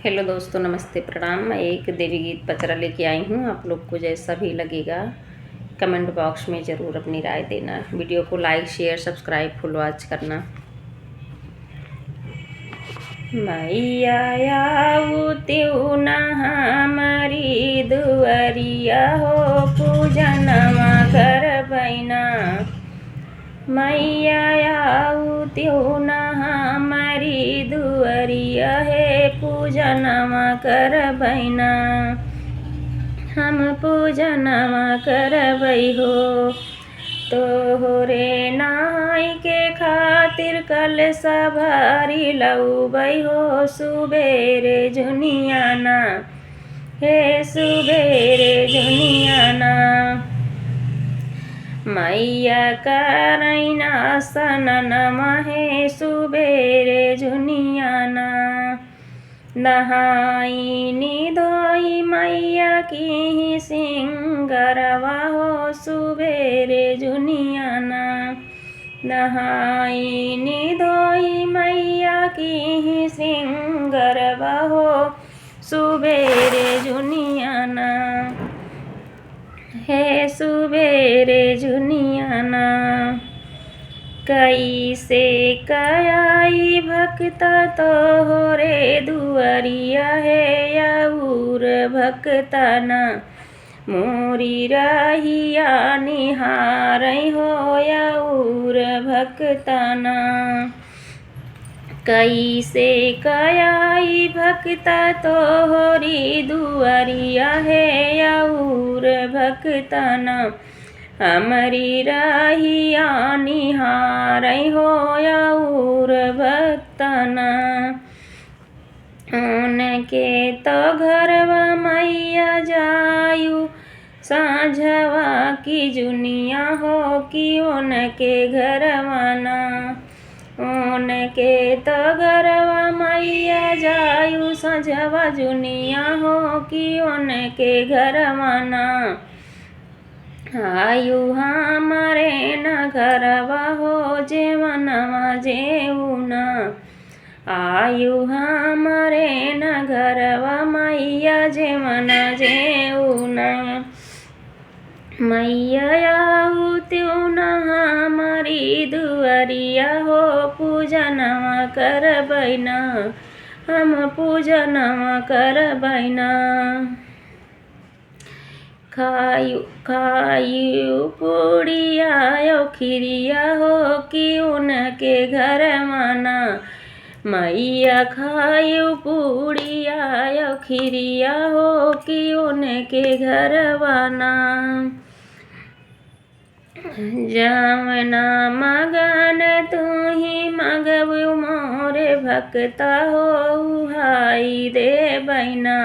Hello दोस्तों, नमस्ते, प्रणाम। मैं एक देवी गीत पचरा लेके आई हूँ। आप लोग को जैसा भी लगेगा कमेंट बॉक्स में ज़रूर अपनी राय देना। वीडियो को like, share, subscribe, full watch करना। मैया आऊ त्यों ना हमारी दुआरिया हो, पूजनमा करबैना। मैया आऊ त्यों ना हमारी दुआरिया है, पूजनमा करबैना। हम पूजनमा करबै हो, तोहरे नहाय के खातिर कलशा भरी लौबै हो। सुबेरे जुनियाना हे सुबेरे जुनियाना, मैया करैना सननमा हे सुबेरे जुनियाना। नहाइनी धोई मैया की सिंगरवा हो, सुबेरे जुनियाना। नहाइनी धोई मैया की सिंगरवा हो, सुबेरे जुनियाना हे सुबेरे जुनियाना। कैसे कयाई भक्ता तोहरे दुआरिया है, याऊर भक्तना मोरी रहिया निहारै हो, याऊर भक्तना। कैसे कयाई भक्ता तोहरी दुआरिया है, याऊर भक्तना हमरी रहिया निहारै हो, याऊर भक्तना। उनके तो घरवा मैया जायू साँझवा की जुनिया हो, कि उनके घरवाना। उनके तो घरवा मैया जायू साँझवा जुनिया हो, कि उनके घरवाना। आयु हमारे न घरवा हो, जेवनवा जेऊना। आयु हमारे न घरवा मैया जेवना जेऊना। मैया आऊ त्यों ना हमारी दुआरिया हो, पूजनमा करबैना। हम पूजनमा करबैना। खायू पूड़िया खीरिया हो, कि उनके घरवाना। मैया खायू पूड़िया खीरिया हो, कि उनके घरवाना। जवना मगन तू ही मगबू मोरे भक्ता हो, हाई देबैना।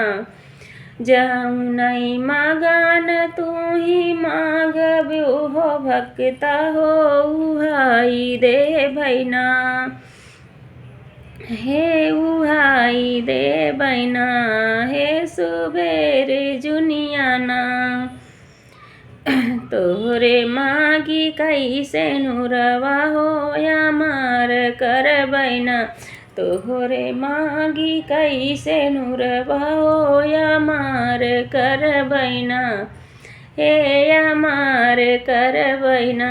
जौनई मगन तू ही मांगबू हो भक्ता हो, उहाई देबैना हे उहाई देबैना हे सुबेरे जुनियाना। तोहरे मागी कैसे नुरवा हो, यामार करबैना। तोहरे मागी कैसे नुरवा हो, यामार करबैना हे यामार करबैना।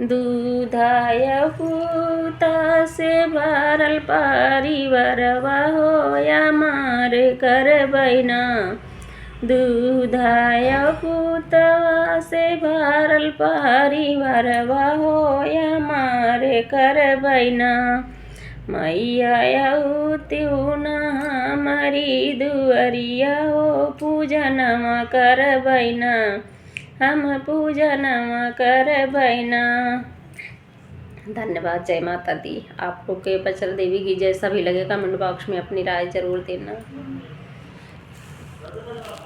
दूधाय पूता से भरल परिवारवा हो, यामार करबैना। दूधाय पूतवा से भरल परिवारवा हो, यामार करबैना। मैया आऊ त्यों ना हमारी दुआरिया हो, पूजनमा करबैना। हम पूजनमा करबैना। धन्यवाद। जय माता दी। आप लोग के पचरा देवी की जैसा भी लगे कमेंट बॉक्स में अपनी राय ज़रूर देना।